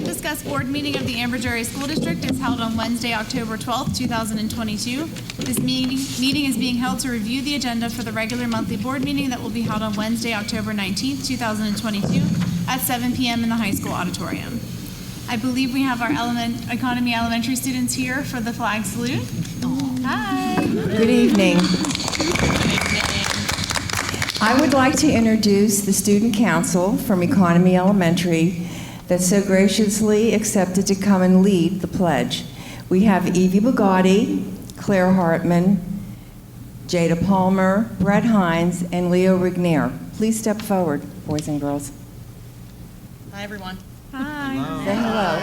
Discuss board meeting of the Ambridge Area School District is held on Wednesday, October 12th, 2022. This meeting is being held to review the agenda for the regular monthly board meeting that will be held on Wednesday, October 19th, 2022 at 7 p.m. in the high school auditorium. I believe we have our Economy Elementary students here for the flag salute. Hi. Good evening. I would like to introduce the student council from Economy Elementary that so graciously accepted to come and lead the pledge. We have Evie Bugatti, Claire Hartman, Jada Palmer, Brett Hines, and Leo Rignier. Please step forward, boys and girls. Hi, everyone. Hi. Say hello.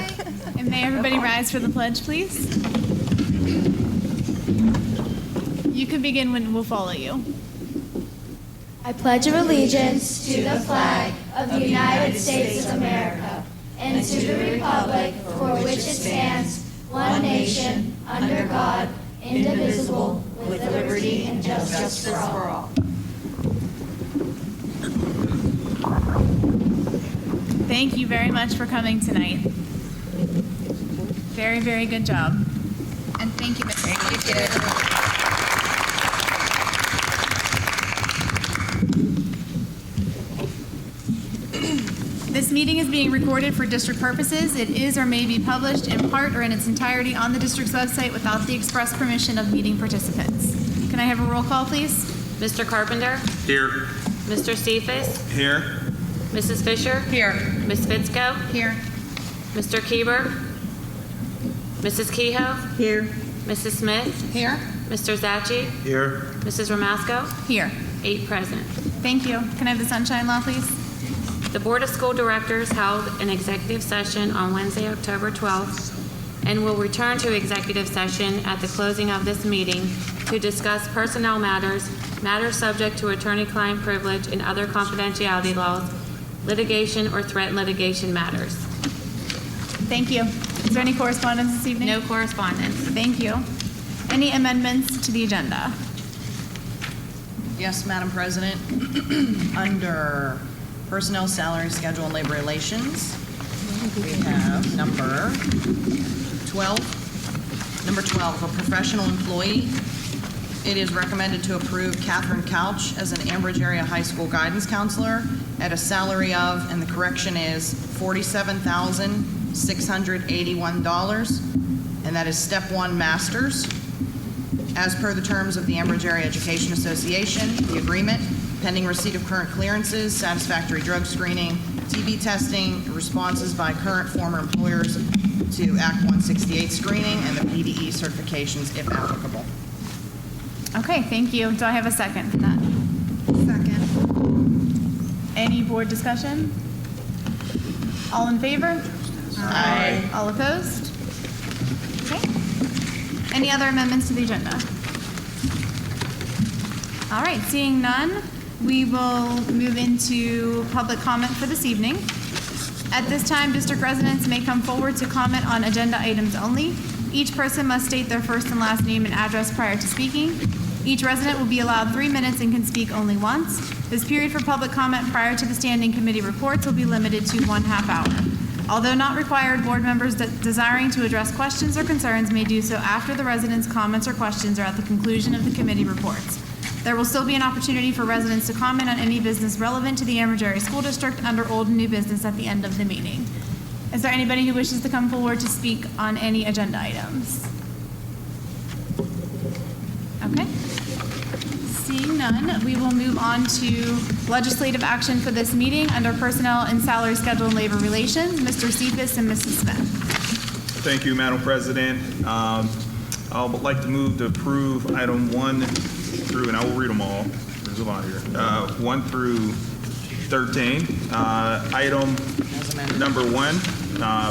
And may everybody rise for the pledge, please. You can begin when we'll follow you. I pledge allegiance to the flag of the United States of America and to the republic for which it stands, one nation, under God, indivisible, with liberty and justice for all. Thank you very much for coming tonight. Very, very good job. And thank you, Mr. This meeting is being recorded for district purposes. It is or may be published in part or in its entirety on the district's website without the express permission of meeting participants. Can I have a roll call, please? Mr. Carpenter? Here. Mr. Cephas? Here. Mrs. Fisher? Here. Ms. Fitzko? Here. Mr. Kieber? Mrs. Kehoe? Here. Mrs. Smith? Here. Mr. Zachi? Here. Mrs. Ramasco? Here. 8 present. Thank you. Can I have the sunshine law, please? The Board of School Directors held an executive session on Wednesday, October 12th, and will return to executive session at the closing of this meeting to discuss personnel matters, matters subject to attorney-client privilege and other confidentiality laws, litigation or threat litigation matters. Thank you. Is there any correspondence this evening? No correspondence. Thank you. Any amendments to the agenda? Yes, Madam President. Under Personnel, Salary, Schedule, and Labor Relations, we have number 12. Number 12, a professional employee. It is recommended to approve Catherine Couch as an Ambridge Area High School guidance counselor at a salary of, and the correction is, $47,681, and that is step 1 masters. As per the terms of the Ambridge Area Education Association, the agreement, pending receipt of current clearances, satisfactory drug screening, TB testing, responses by current former employers to Act 168 screening, and the PDE certifications if applicable. Okay, thank you. Do I have a second for that? Second. Any board discussion? All in favor? Aye. All opposed? Okay. Any other amendments to the agenda? All right, seeing none, we will move into public comment for this evening. At this time, district residents may come forward to comment on agenda items only. Each person must state their first and last name and address prior to speaking. Each resident will be allowed 3 minutes and can speak only once. This period for public comment prior to the standing committee reports will be limited to 1/2 hour. Although not required, board members desiring to address questions or concerns may do so after the residents' comments or questions or at the conclusion of the committee reports. There will still be an opportunity for residents to comment on any business relevant to the Ambridge Area School District under old and new business at the end of the meeting. Is there anybody who wishes to come forward to speak on any agenda items? Okay. Seeing none, we will move on to legislative action for this meeting under Personnel and Salary Schedule and Labor Relations. Mr. Cephas and Mrs. Smith. Thank you, Madam President. I would like to move to approve item 1 through, and I will read them all. There's a lot here. 1 through 13. Item number 1.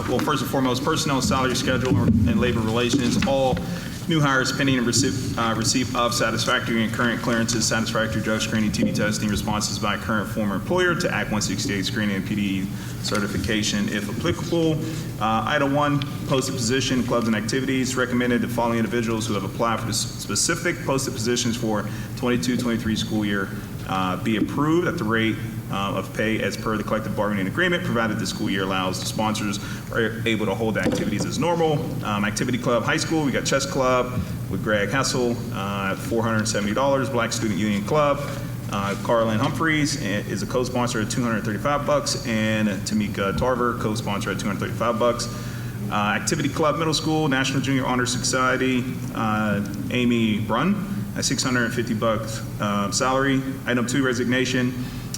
Well, first and foremost, personnel, salary, schedule, and labor relations. All new hires pending and receipt of satisfactory and current clearances, satisfactory drug screening, TB testing, responses by current former employer to Act 168 screening and PDE certification if applicable. Item 1, posted position, clubs and activities. Recommended the following individuals who have applied for the specific posted positions for 22-23 school year be approved at the rate of pay as per the collective bargaining agreement, provided the school year allows. The sponsors are able to hold activities as normal. Activity Club High School, we got Chess Club with Greg Hessel at $470. Black Student Union Club, Carlin Humphreys is a co-sponsor at $235, and Tamika Tarver, co-sponsor at $235. Activity Club Middle School, National Junior Honor Society, Amy Brunn at $650 salary. Item 2, resignation.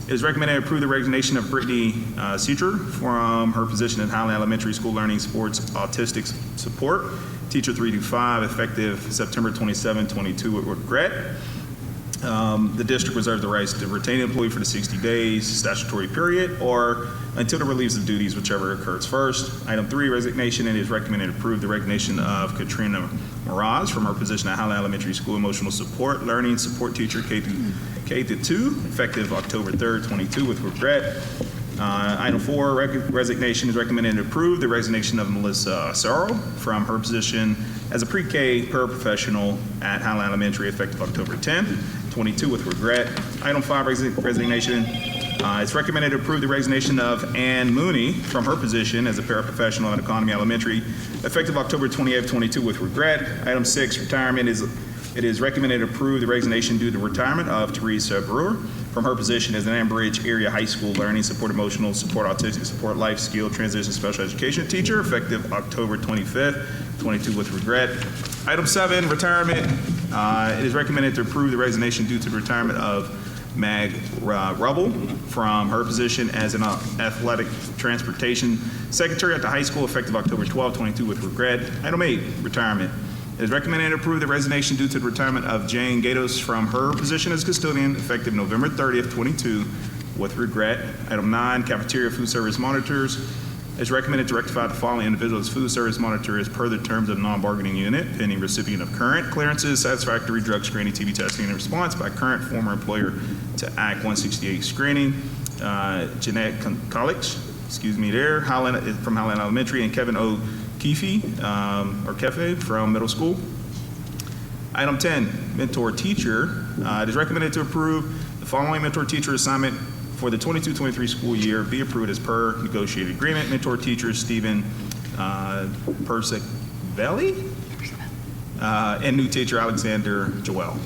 It is recommended to approve the resignation of Brittany Suture from her position at Highland Elementary School Learning Sports Autistic Support, Teacher 3-5, effective September 27, 22, with regret. The district reserves the rights to retain an employee for the 60 days statutory period or until the relieves of duties, whichever occurs first. Item 3, resignation. It is recommended to approve the resignation of Katrina Miraz from her position at Highland Elementary School Emotional Support Learning Support Teacher K-2, effective October 3rd, 22, with regret. Item 4, resignation is recommended to approve the resignation of Melissa Sorrow from her position as a pre-K paraprofessional at Highland Elementary, effective October 10th, 22, with regret. Item 5, resignation. It's recommended to approve the resignation of Ann Mooney from her position as a paraprofessional at Economy Elementary, effective October 28th, 22, with regret. Item 6, retirement. It is recommended to approve the resignation due to retirement of Teresa Brewer from her position as an Ambridge Area High School Learning Support, Emotional Support, Autistic Support, Life Skill Transition Special Education Teacher, effective October 25th, 22, with regret. Item 7, retirement. It is recommended to approve the resignation due to the retirement of Mag Rubble from her position as an athletic transportation secretary at the high school, effective October 12, 22, with regret. Item 8, retirement. It is recommended to approve the resignation due to the retirement of Jane Gatos from her position as custodian, effective November 30th, 22, with regret. Item 9, cafeteria food service monitors. It is recommended to rectify the following individuals as food service monitor as per the terms of non-bargaining unit, pending recipient of current clearances, satisfactory drug screening, TB testing, and response by current former employer to Act 168 screening. Jeanette College, from Highland Elementary, and Kevin O. Kefe from middle school. Item 10, mentor teacher. It is recommended to approve the following mentor teacher assignment for the 22-23 school year be approved as per negotiated agreement. Mentor teacher Stephen Persivelli and new teacher Alexander Joel.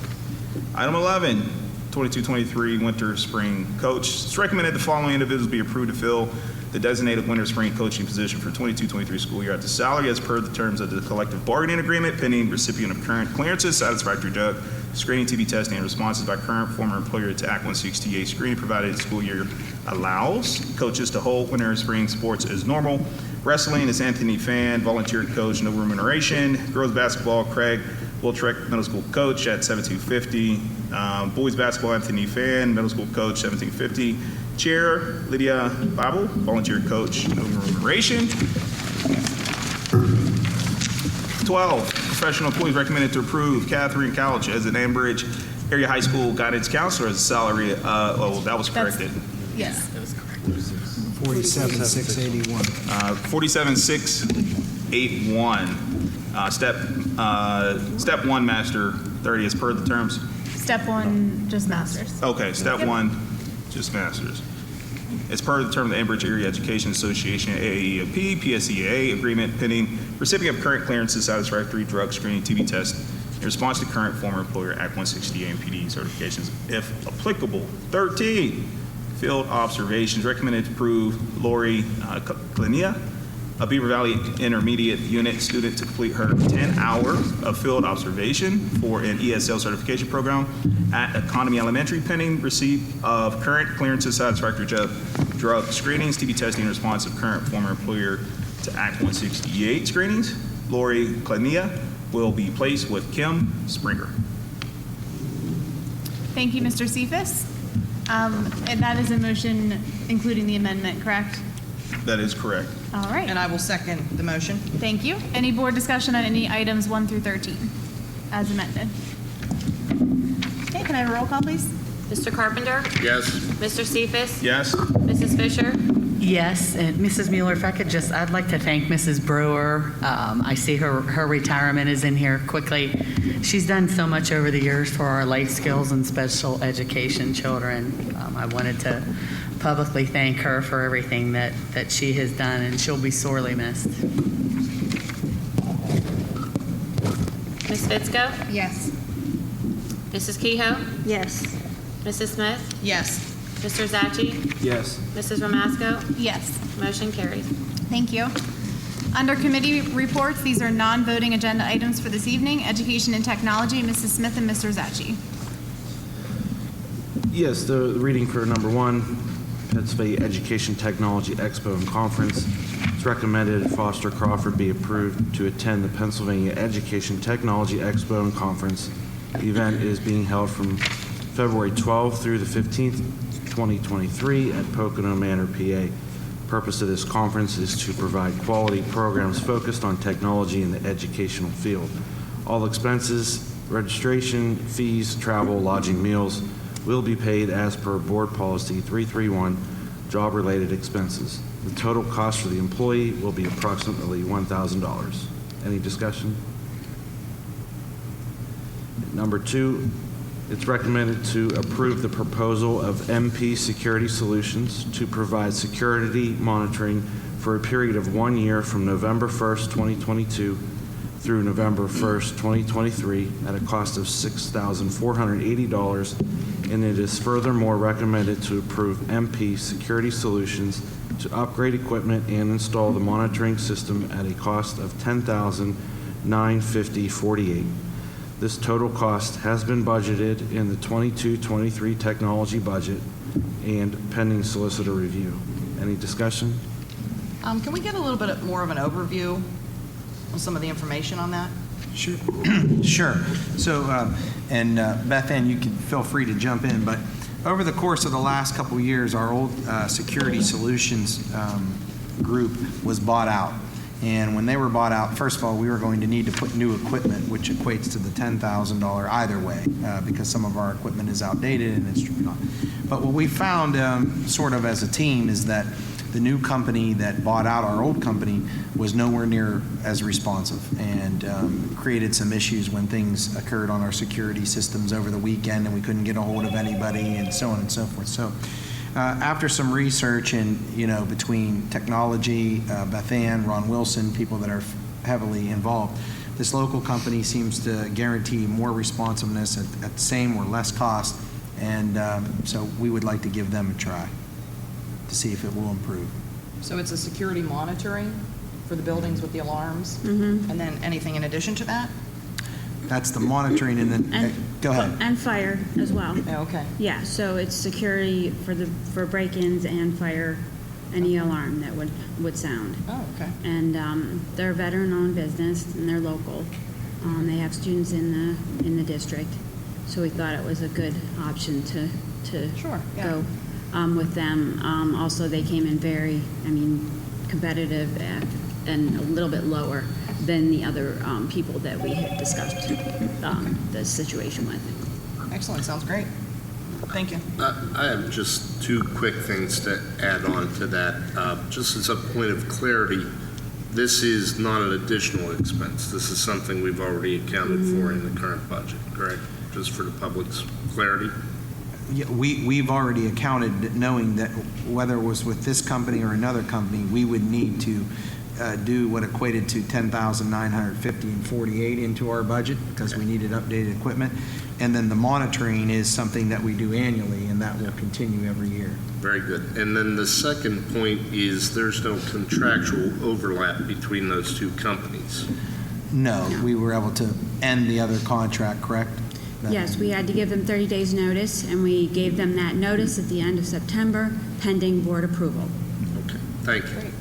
Item 11, 22-23 winter spring coach. It's recommended the following individuals be approved to fill the designated winter spring coaching position for 22-23 school year at the salary as per the terms of the collective bargaining agreement, pending recipient of current clearances, satisfactory drug screening, TB testing, and responses by current former employer to Act 168 screening, provided the school year allows. Coaches to hold winter and spring sports as normal. Wrestling is Anthony Fan, volunteer coach, no remuneration. Girls basketball, Craig Wiltrek, middle school coach at $17.50. Boys basketball, Anthony Fan, middle school coach, $17.50. Chair, Lydia Babel, volunteer coach, no remuneration. 12, professional employees recommended to approve Catherine Couch as an Ambridge Area High School guidance counselor as a salary. That was corrected. Yes. 47,681. 47,681. Step 1, master 30 as per the terms. Step 1, just masters. Okay, step 1, just masters. As per the term of the Ambridge Area Education Association, AAEOP, PSEA agreement, pending recipient of current clearances, satisfactory drug screening, TB test, in response to current former employer Act 168 and PD certifications, if applicable. 13, field observations. Recommended to approve Lori Clinia, a Beaver Valley Intermediate Unit student, to complete her 10-hour of field observation for an ESL certification program at Economy Elementary, pending receipt of current clearances, satisfactory drug screenings, TB testing, in response of current former employer to Act 168 screenings. Lori Clinia will be placed with Kim Springer. Thank you, Mr. Cephas. And that is a motion including the amendment, correct? That is correct. All right. And I will second the motion. Thank you. Any board discussion on any items 1 through 13 as amended? Okay, can I have a roll call, please? Mr. Carpenter? Yes. Mr. Cephas? Yes. Mrs. Fisher? Yes, and Mrs. Mueller, if I could just, I'd like to thank Mrs. Brewer. I see her retirement is in here quickly. She's done so much over the years for our life skills and special education children. I wanted to publicly thank her for everything that she has done, and she'll be sorely missed. Ms. Fitzko? Yes. Mrs. Kehoe? Yes. Mrs. Smith? Yes. Mr. Zachary? Yes. Mrs. Ramasco? Yes. Motion carries. Thank you. Under committee reports, these are non-voting agenda items for this evening. Education and Technology, Mrs. Smith and Mr. Zachary. Yes, the reading for number 1, Pennsylvania Education Technology Expo and Conference. It's recommended Foster Crawford be approved to attend the Pennsylvania Education Technology Expo and Conference. The event is being held from February 12th through the 15th, 2023 at Pocono Manor, PA. Purpose of this conference is to provide quality programs focused on technology in the educational field. All expenses, registration, fees, travel, lodging, meals will be paid as per Board Policy 331, job-related expenses. The total cost for the employee will be approximately $1,000. Any discussion? Number 2, it's recommended to approve the proposal of MP Security Solutions to provide security monitoring for a period of 1 year from November 1st, 2022 through November 1st, 2023 at a cost of $6,480, and it is furthermore recommended to approve MP Security Solutions to upgrade equipment and install the monitoring system at a cost of $10,950.48. This total cost has been budgeted in the 22-23 technology budget and pending solicitor review. Any discussion? Can we get a little bit more of an overview of some of the information on that? Sure. Sure. So, Beth Ann, you can feel free to jump in, but over the course of the last couple of years, our old Security Solutions group was bought out. And when they were bought out, first of all, we were going to need to put new equipment, which equates to the $10,000 either way, because some of our equipment is outdated and it's not. But what we found sort of as a team is that the new company that bought out our old company was nowhere near as responsive and created some issues when things occurred on our security systems over the weekend and we couldn't get a hold of anybody and so on and so forth. So after some research and, between technology, Beth Ann, Ron Wilson, people that are heavily involved, this local company seems to guarantee more responsiveness at the same or less cost. And so we would like to give them a try to see if it will improve. So it's a security monitoring for the buildings with the alarms? And then anything in addition to that? That's the monitoring and then, go ahead. And fire as well. Yeah, okay. Yeah, so it's security for break-ins and fire, any alarm that would sound. Oh, okay. And they're a veteran-owned business and they're local. They have students in the district, so we thought it was a good option to Sure, yeah. go with them. Also, they came in very, competitive and a little bit lower than the other people that we had discussed the situation with. Excellent, sounds great. Thank you. I have just 2 quick things to add on to that. Just as a point of clarity, this is not an additional expense. This is something we've already accounted for in the current budget, correct? Just for the public's clarity? Yeah, we've already accounted, knowing that whether it was with this company or another company, we would need to do what equated to $10,950.48 into our budget because we needed updated equipment. And then the monitoring is something that we do annually, and that will continue every year. Very good. And then the second point is there's no contractual overlap between those 2 companies. No, we were able to end the other contract, correct? Yes, we had to give them 30 days notice, and we gave them that notice at the end of September, pending board approval. Okay, thank you. Great.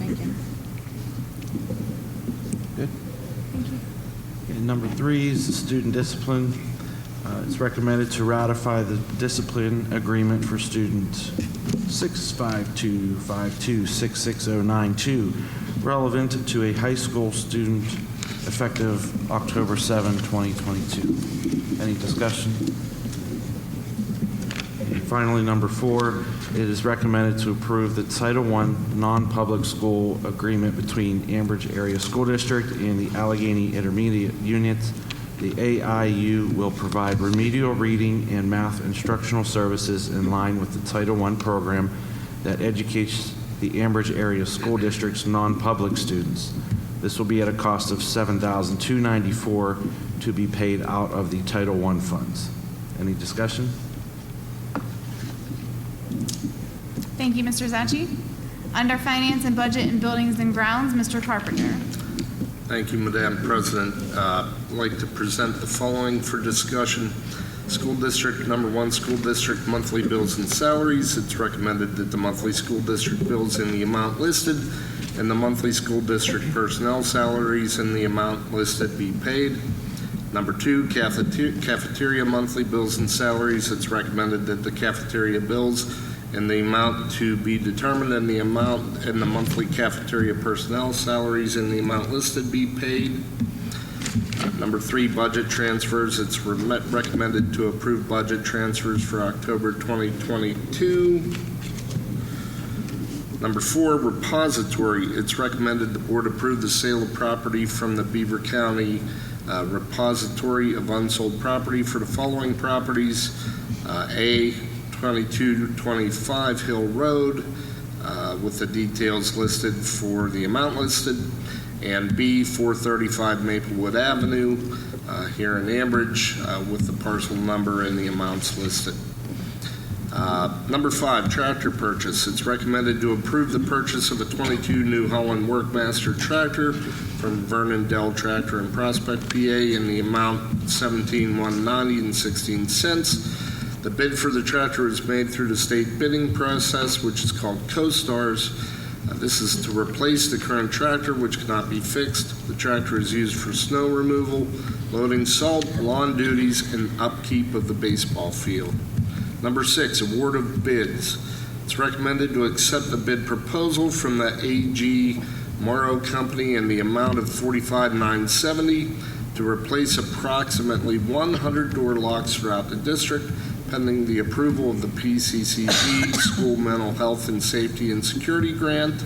Thank you. Good. And number 3 is student discipline. It's recommended to ratify the discipline agreement for student 65252660092, relevant to a high school student effective October 7, 2022. Any discussion? And finally, number 4, it is recommended to approve the Title I non-public school agreement between Ambridge Area School District and the Allegheny Intermediate Units The AIU will provide remedial reading and math instructional services in line with the Title I program that educates the Ambridge area school district's non-public students. This will be at a cost of $7,294 to be paid out of the Title I funds. Any discussion? Thank you, Mr. Zachary. Under Finance and Budget and Buildings and Grounds, Mr. Carpenter. Thank you, Madam President. I'd like to present the following for discussion. School District Number 1, School District monthly bills and salaries. It's recommended that the monthly school district bills in the amount listed and the monthly school district personnel salaries in the amount listed be paid. Number 2, cafeteria monthly bills and salaries. It's recommended that the cafeteria bills and the amount to be determined and the amount and the monthly cafeteria personnel salaries in the amount listed be paid. Number 3, budget transfers. It's recommended to approve budget transfers for October 2022. Number 4, repository. It's recommended the board approve the sale of property from the Beaver County repository of unsold property for the following properties. A, 2225 Hill Road, with the details listed for the amount listed, and B, 435 Maplewood Avenue, here in Ambridge, with the parcel number and the amounts listed. Number 5, tractor purchase. It's recommended to approve the purchase of a 22 New Holland Workmaster tractor from Vernon Dell Tractor in Prospect, PA, in the amount $17,190.16. The bid for the tractor is made through the state bidding process, which is called CoStars. This is to replace the current tractor, which cannot be fixed. The tractor is used for snow removal, loading salt, lawn duties, and upkeep of the baseball field. Number 6, award of bids. It's recommended to accept the bid proposal from the AG Morrow Company in the amount of $45,970 to replace approximately 100 door locks throughout the district, pending the approval of the PCCG School Mental Health and Safety and Security Grant.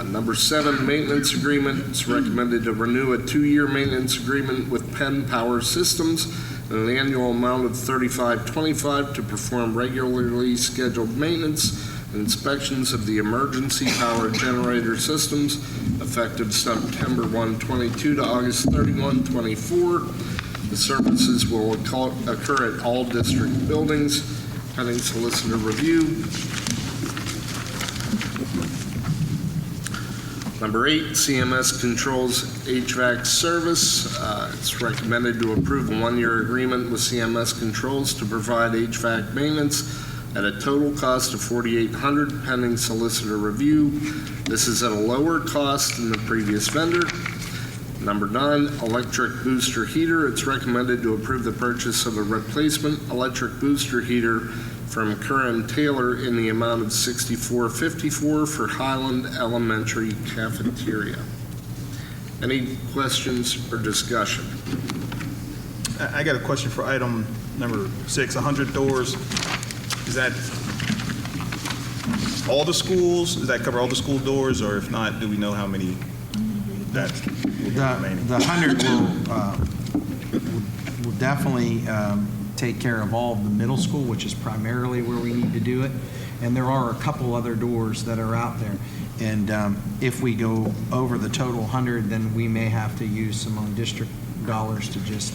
Number 7, maintenance agreement. It's recommended to renew a 2-year maintenance agreement with Penn Power Systems at an annual amount of $35.25 to perform regularly scheduled maintenance and inspections of the emergency power generator systems effective September 1, 22 to August 31, 24. The services will occur at all district buildings, pending solicitor review. Number 8, CMS controls HVAC service. It's recommended to approve a 1-year agreement with CMS Controls to provide HVAC maintenance at a total cost of $4,800, pending solicitor review. This is at a lower cost than the previous vendor. Number 9, electric booster heater. It's recommended to approve the purchase of a replacement electric booster heater from Curran Taylor in the amount of $64.54 for Highland Elementary cafeteria. Any questions or discussion? I got a question for item number 6, 100 doors. Is that all the schools? Does that cover all the school doors? Or if not, do we know how many that will be remaining? The 100 will definitely take care of all of the middle school, which is primarily where we need to do it. And there are a couple other doors that are out there. And if we go over the total 100, then we may have to use some on district dollars to just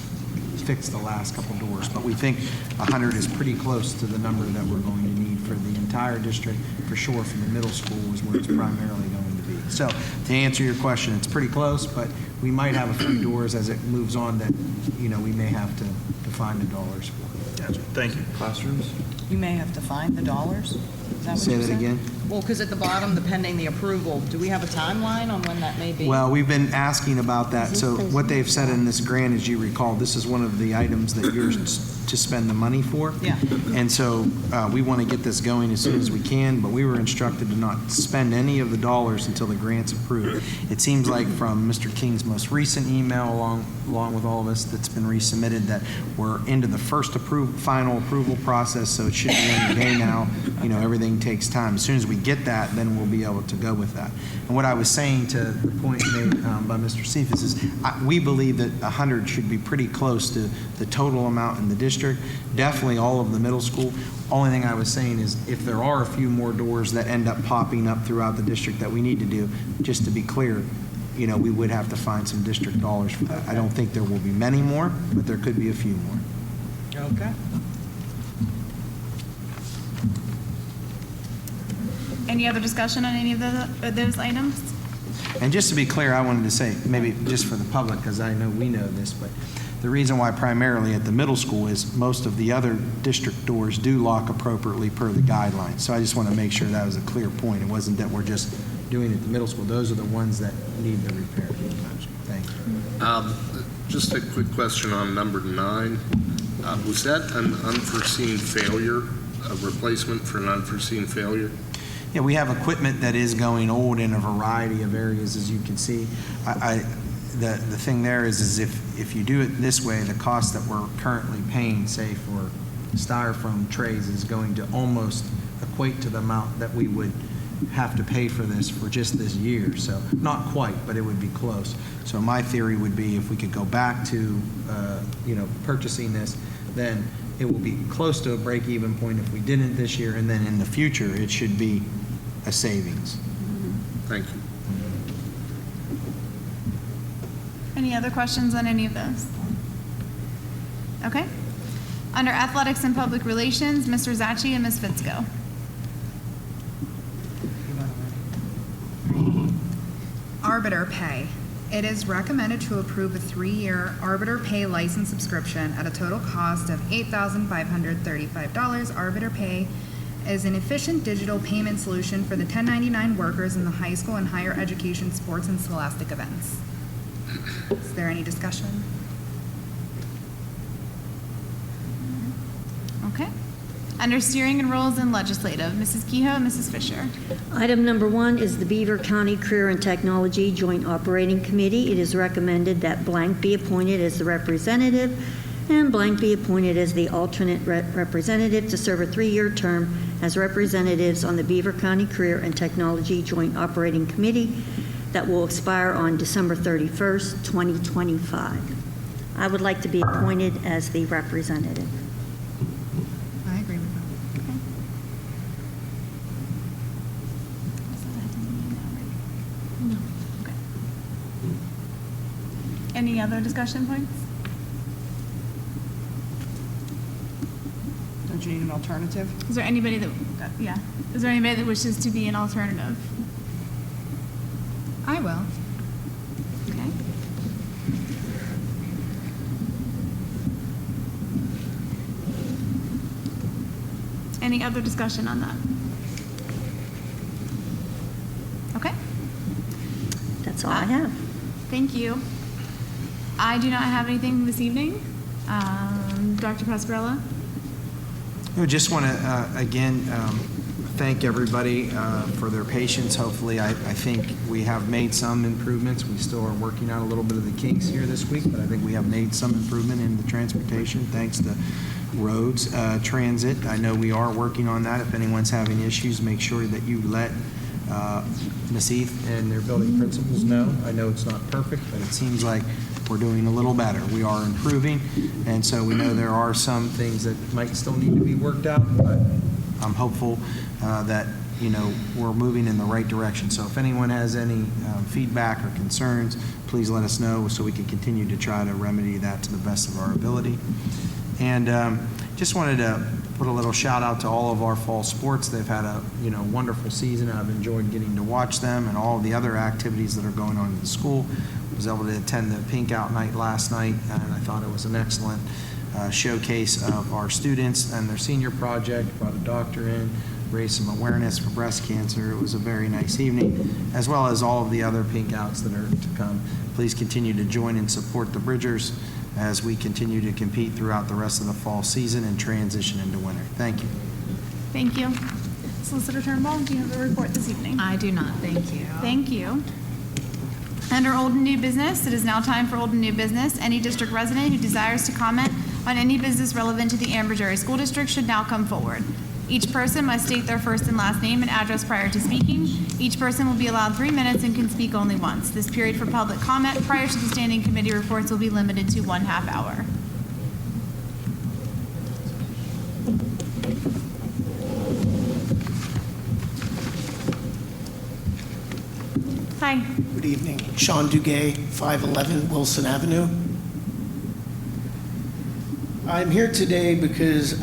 fix the last couple doors. But we think 100 is pretty close to the number that we're going to need for the entire district. For sure, from the middle school is where it's primarily going to be. So to answer your question, it's pretty close, but we might have a few doors as it moves on that, we may have to find the dollars for. Gotcha. Thank you. Classrooms? You may have to find the dollars? Is that what Say you that said? again? Well, because at the bottom, pending the approval, do we have a timeline on when that may be? Well, we've been asking about that. So what they've said in this grant, as you recall, this is one of the items that you're to spend the money for. Yeah. And so we want to get this going as soon as we can, but we were instructed to not spend any of the dollars until the grant's approved. It seems like from Mr. King's most recent email, along with all of us that's been resubmitted, that we're into the first final approval process, so it should be any day now. Everything takes time. As soon as we get that, then we'll be able to go with that. And what I was saying to the point made by Mr. Cephas is we believe that 100 should be pretty close to the total amount in the district, definitely all of the middle school. Only thing I was saying is if there are a few more doors that end up popping up throughout the district that we need to do, just to be clear, we would have to find some district dollars for that. I don't think there will be many more, but there could be a few more. Okay. Any other discussion on any of those items? And just to be clear, I wanted to say, maybe just for the public, because I know we know this, but the reason why primarily at the middle school is most of the other district doors do lock appropriately per the guidelines. So I just want to make sure that was a clear point. It wasn't that we're just doing it at the middle school. Those are the ones that need the repair. Thank you. Just a quick question on number 9. Was that an unforeseen failure, a replacement for an unforeseen failure? Yeah, we have equipment that is going old in a variety of areas, as you can see. The thing there is if you do it this way, the cost that we're currently paying, say, for styrofoam trays is going to almost equate to the amount that we would have to pay for this for just this year. So not quite, but it would be close. So my theory would be if we could go back to, purchasing this, then it will be close to a break-even point if we didn't this year, and then in the future, it should be a savings. Thank you. Any other questions on any of those? Okay. Under Athletics and Public Relations, Mr. Zacci and Ms. Fitzko. Arbiter pay. It is recommended to approve a 3-year Arbiter Pay license subscription at a total cost of $8,535. Arbiter Pay is an efficient digital payment solution for the 1099 workers in the high school and higher education sports and scholastic events. Is there any discussion? Okay. Under Steering and Rules and Legislative, Mrs. Kehoe and Mrs. Fisher. Item number 1 is the Beaver County Career and Technology Joint Operating Committee. It is recommended that blank be appointed as the representative and blank be appointed as the alternate representative to serve a 3-year term as representatives on the Beaver County Career and Technology Joint Operating Committee that will expire on December 31st, 2025. I would like to be appointed as the representative. I agree with that. Any other discussion points? Don't you need an alternative? Is there anybody that wishes to be an alternative? I will. Okay. Any other discussion on that? Okay. That's all I have. Thank you. I do not have anything this evening. Dr. Pascarella? I just want to, again, thank everybody for their patience. Hopefully, I think we have made some improvements. We still are working out a little bit of the kinks here this week, but I think we have made some improvement in the transportation thanks to roads, transit. I know we are working on that. If anyone's having issues, make sure that you let Ms. Heath and their building principals know. I know it's not perfect, but it seems like we're doing a little better. We are improving, and so we know there are some things that might still need to be worked out, but I'm hopeful that, we're moving in the right direction. So if anyone has any feedback or concerns, please let us know so we can continue to try to remedy that to the best of our ability. And just wanted to put a little shout out to all of our fall sports. They've had a wonderful season. I've enjoyed getting to watch them and all the other activities that are going on in the school. I was able to attend the Pink Out Night last night, and I thought it was an excellent showcase of our students and their senior project. Brought a doctor in, raised some awareness for breast cancer. It was a very nice evening, as well as all of the other Pink Outs that are to come. Please continue to join and support the Bridgers as we continue to compete throughout the rest of the fall season and transition into winter. Thank you. Thank you. Solicitor Turnbull, do you have a report this evening? I do not, thank you. Thank you. Under old and new business, it is now time for old and new business. Any district resident who desires to comment on any business relevant to the Ambridge Area School District should now come forward. Each person must state their first and last name and address prior to speaking. Each person will be allowed 3 minutes and can speak only once. This period for public comment prior to the standing committee reports will be limited to 1/2 hour. Hi. Good evening. Sean Duguay, 511 Wilson Avenue. I'm here today because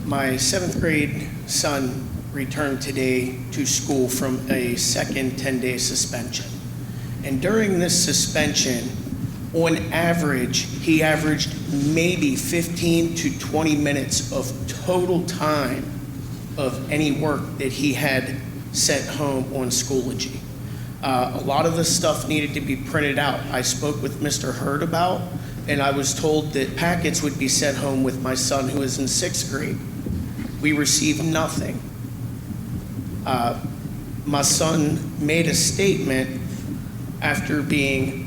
my 7th grade son returned today to school from a second 10-day suspension. And during this suspension, on average, he averaged maybe 15 to 20 minutes of total time of any work that he had sent home on Schoology. A lot of the stuff needed to be printed out. I spoke with Mr. Hurd about, and I was told that packets would be sent home with my son who is in 6th grade. We received nothing. My son made a statement after being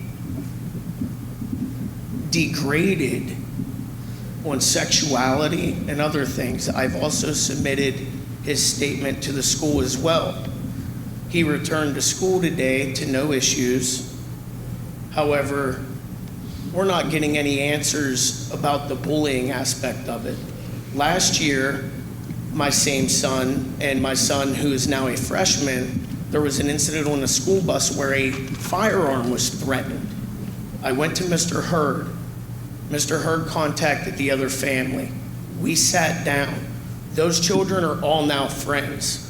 degraded on sexuality and other things. I've also submitted his statement to the school as well. He returned to school today to no issues. However, we're not getting any answers about the bullying aspect of it. Last year, my same son and my son who is now a freshman, there was an incident on the school bus where a firearm was threatened. I went to Mr. Hurd. Mr. Hurd contacted the other family. We sat down. Those children are all now friends.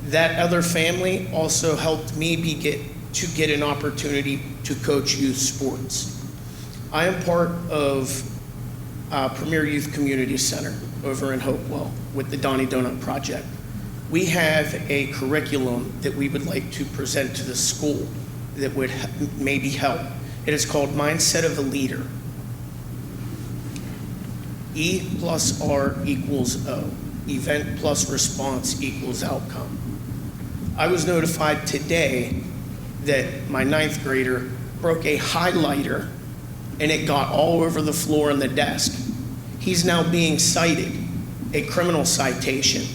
That other family also helped me get an opportunity to coach youth sports. I am part of Premier Youth Community Center over in Hopewell with the Donnie Donut Project. We have a curriculum that we would like to present to the school that would maybe help. It is called Mindset of a Leader. E plus R equals O. Event plus response equals outcome. I was notified today that my 9th grader broke a highlighter and it got all over the floor and the desk. He's now being cited, a criminal citation.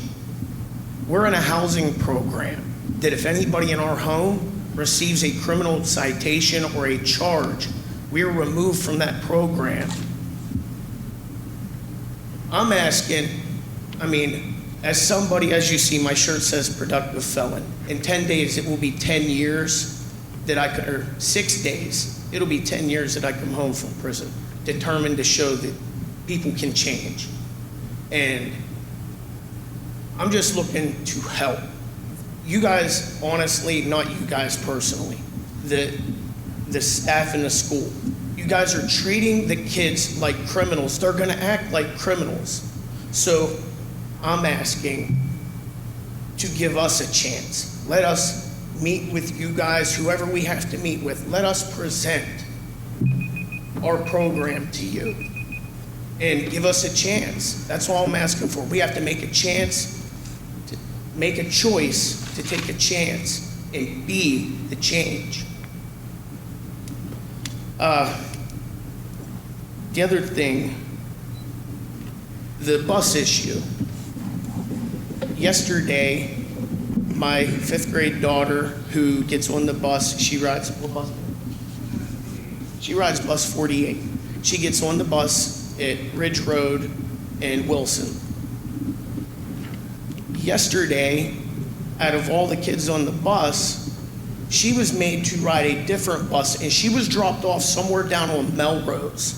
We're in a housing program that if anybody in our home receives a criminal citation or a charge, we are removed from that program. I'm asking, as somebody, as you see, my shirt says productive felon. In 10 days, it will be 10 years that I could, or 6 days, it'll be 10 years that I come home from prison, determined to show that people can change. And I'm just looking to help. You guys, honestly, not you guys personally, the staff in the school, you guys are treating the kids like criminals. They're gonna act like criminals. So I'm asking to give us a chance. Let us meet with you guys, whoever we have to meet with. Let us present our program to you and give us a chance. That's all I'm asking for. We have to make a chance, to make a choice to take a chance and be the change. The other thing, the bus issue. Yesterday, my 5th grade daughter who gets on the bus, she rides bus 48. She gets on the bus at Ridge Road in Wilson. Yesterday, out of all the kids on the bus, she was made to ride a different bus and she was dropped off somewhere down on Melrose.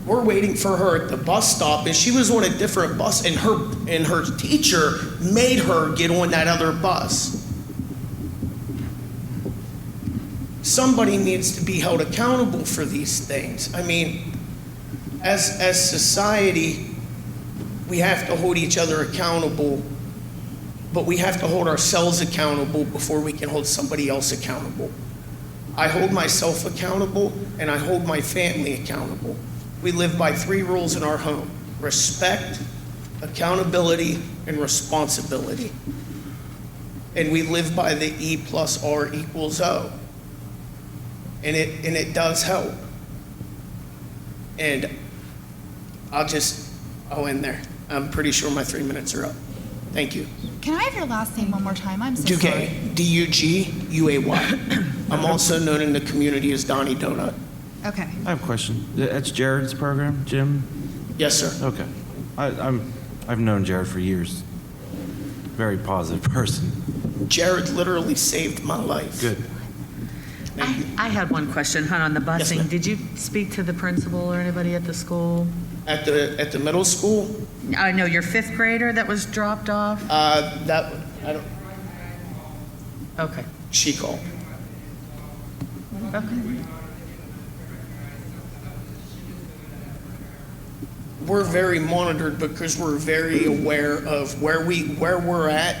We're waiting for her at the bus stop and she was on a different bus and her teacher made her get on that other bus. Somebody needs to be held accountable for these things. As society, we have to hold each other accountable, but we have to hold ourselves accountable before we can hold somebody else accountable. I hold myself accountable and I hold my family accountable. We live by 3 rules in our home: respect, accountability, and responsibility. And we live by the E plus R equals O. And it does help. And I'll end there. I'm pretty sure my 3 minutes are up. Thank you. Can I have your last name one more time? I'm so sorry. Duguay, D-U-G-U-A-Y. I'm also known in the community as Donnie Donut. Okay. I have a question. That's Jared's program, Jim? Yes, sir. Okay. I've known Jared for years. Very positive person. Jared literally saved my life. Good. I had one question, hon, on the Yes, busing. ma'am. Did you speak to the principal or anybody at the school? At the middle school, I know your fifth grader that was dropped off? I don't, Okay. she called. Okay. We're very monitored because we're very aware of where we're at.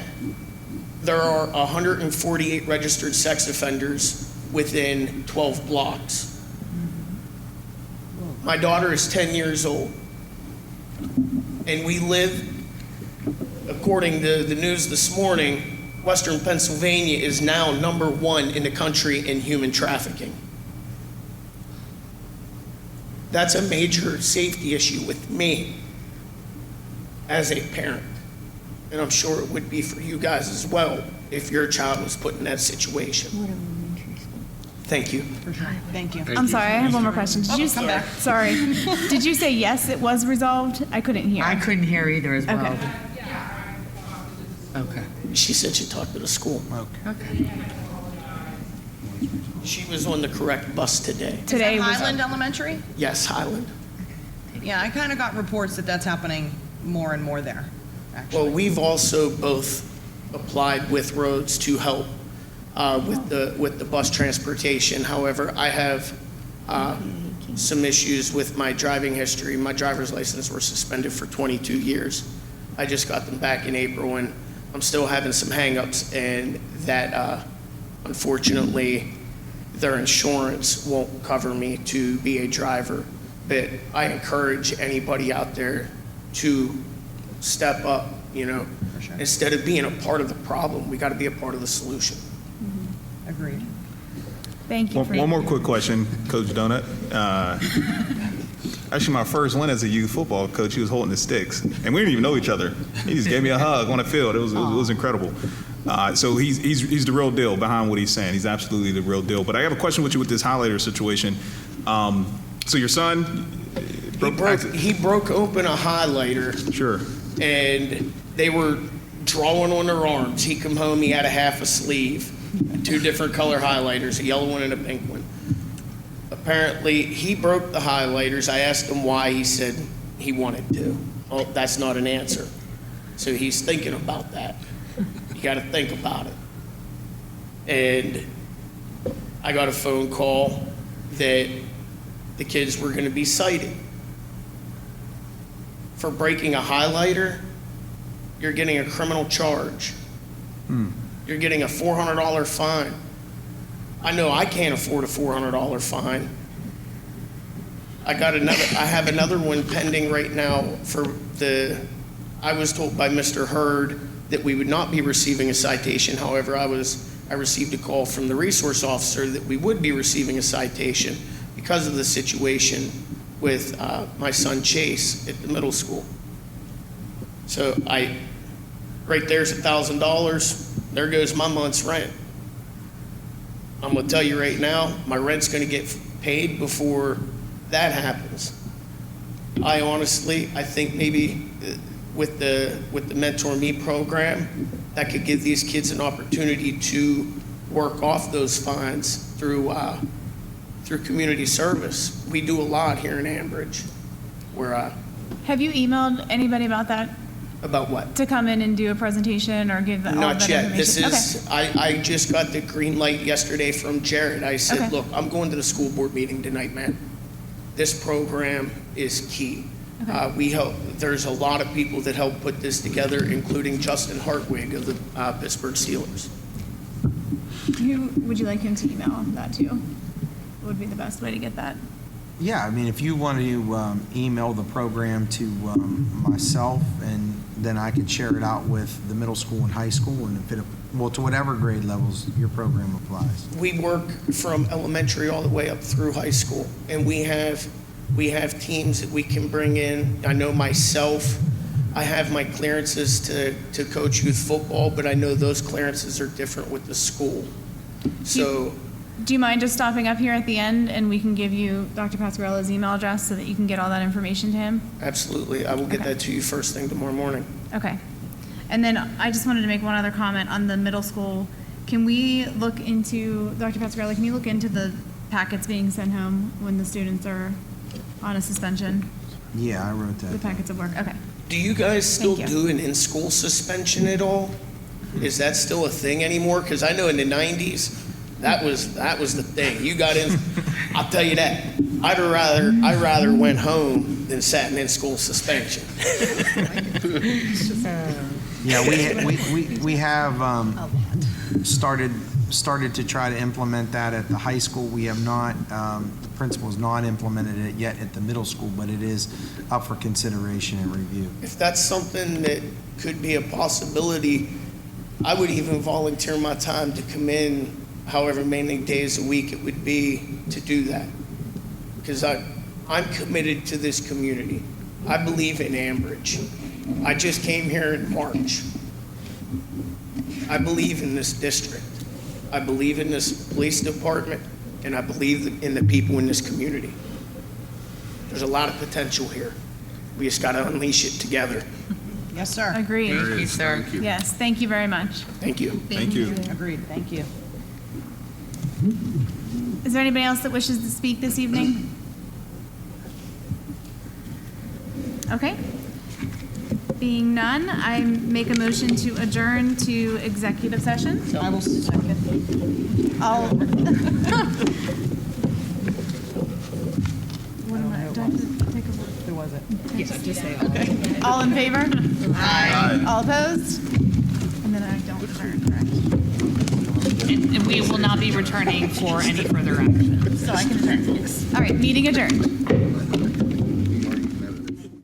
There are 148 registered sex offenders within 12 blocks. My daughter is 10 years old, and we live, according to the news this morning, Western Pennsylvania is now #1 in the country in human trafficking. That's a major safety issue with me as a parent. And I'm sure it would be for you guys as well if your child was put in that situation. Thank you. Thank you. I'm sorry, I have one more question. Did you come back. Sorry. Did you say yes, it was resolved? I couldn't hear. I couldn't hear either as well. Okay. Okay. She said she talked to the school. Okay. She was on the correct bus today. Today Is that was Highland Elementary? Yes, Highland. Yeah, I kind of got reports that that's happening more and more there, actually. Well, we've also both applied with roads to help with the bus transportation. However, I have some issues with my driving history. My driver's license were suspended for 22 years. I just got them back in April, and I'm still having some hangups, and that unfortunately their insurance won't cover me to be a driver. But I encourage anybody out there to step up, you know. sure. Instead of being a part of the problem, we got to be a part of the solution. Agreed. Thank you for One more quick question, Coach Donut. Actually, my first win as a youth football coach, he was holding the sticks, and we didn't even know each other. He just gave me a hug on the field. It was incredible. So he's the real deal behind what he's saying. He's absolutely the real deal. But I have a question with you with this highlighter situation. So your son He broke open a highlighter. Sure. And they were drawing on their arms. He come home, he had a half a sleeve, 2 different color highlighters, a yellow one and a pink one. Apparently, he broke the highlighters. I asked him why. He said he wanted to. Well, that's not an answer. So he's thinking about that. You got to think about it. And I got a phone call that the kids were going to be cited. For breaking a highlighter, you're getting a criminal charge. You're getting a $400 fine. I know I can't afford a $400 fine. I have another one pending right now I was told by Mr. Hurd that we would not be receiving a citation. However, I received a call from the resource officer that we would be receiving a citation because of the situation with my son Chase at the middle school. So right there's $1,000. There goes my month's rent. I'm gonna tell you right now, my rent's gonna get paid before that happens. I think maybe with the Mentor Me program, that could give these kids an opportunity to work off those fines through community service. We do a lot here in Ambridge. Have you emailed anybody about that? About what? To come in and do a presentation or give all that Not yet. information? This is, I just got the green light yesterday from Jared. I said, Okay. look, I'm going to the school board meeting tonight, man. This program is key. There's a lot of people that helped put this together, including Justin Hartwig of the Pittsburgh Steelers. Who would you like him to email that to? What would be the best way to get that? Yeah, I mean, if you want to email the program to myself, and then I could share it out with the middle school and high school, and to whatever grade levels your program applies. We work from elementary all the way up through high school, and we have teams that we can bring in. I know myself, I have my clearances to coach youth football, but I know those clearances are different with the school. So, Do you mind just stopping up here at the end and we can give you Dr. Pasqualella's email address so that you can get all that information to him? absolutely, I will get Okay. that to you first thing tomorrow morning. Okay. And then I just wanted to make one other comment on the middle school. Can we look into, Dr. Pasquarella, can you look into the packets being sent home when the students are on a suspension? Yeah, I wrote The that. packets of work, okay. Do you guys still Thank you. do an in-school suspension at all? Is that still a thing anymore? Because I know in the 90s, that was the thing. You got in, I'll tell you that. I'd rather went home than sat in school suspension. Yeah, we have started to try to implement that at the high school. We have not, the principal has not implemented it yet at the middle school, but it is up for consideration and review. If that's something that could be a possibility, I would even volunteer my time to come in however many days a week it would be to do that. Because I'm committed to this community. I believe in Ambridge. I just came here in March. I believe in this district. I believe in this police department, and I believe in the people in this community. There's a lot of potential here. We just got to unleash it together. Yes, sir. Agreed. There it is. Thank you. Yes, thank you very much. Thank you. Thank you. Agreed, thank you. Is there anybody else that wishes to speak this evening? Okay. Being none, I make a motion to adjourn to executive session. I will second. All. What am I, do I have to take a vote? Who was it? Yeah, just say okay. All in favor? Aye. All opposed? And then I don't adjourn, correct? And we will not be returning for any further action. So I can adjourn. All right, meeting adjourned.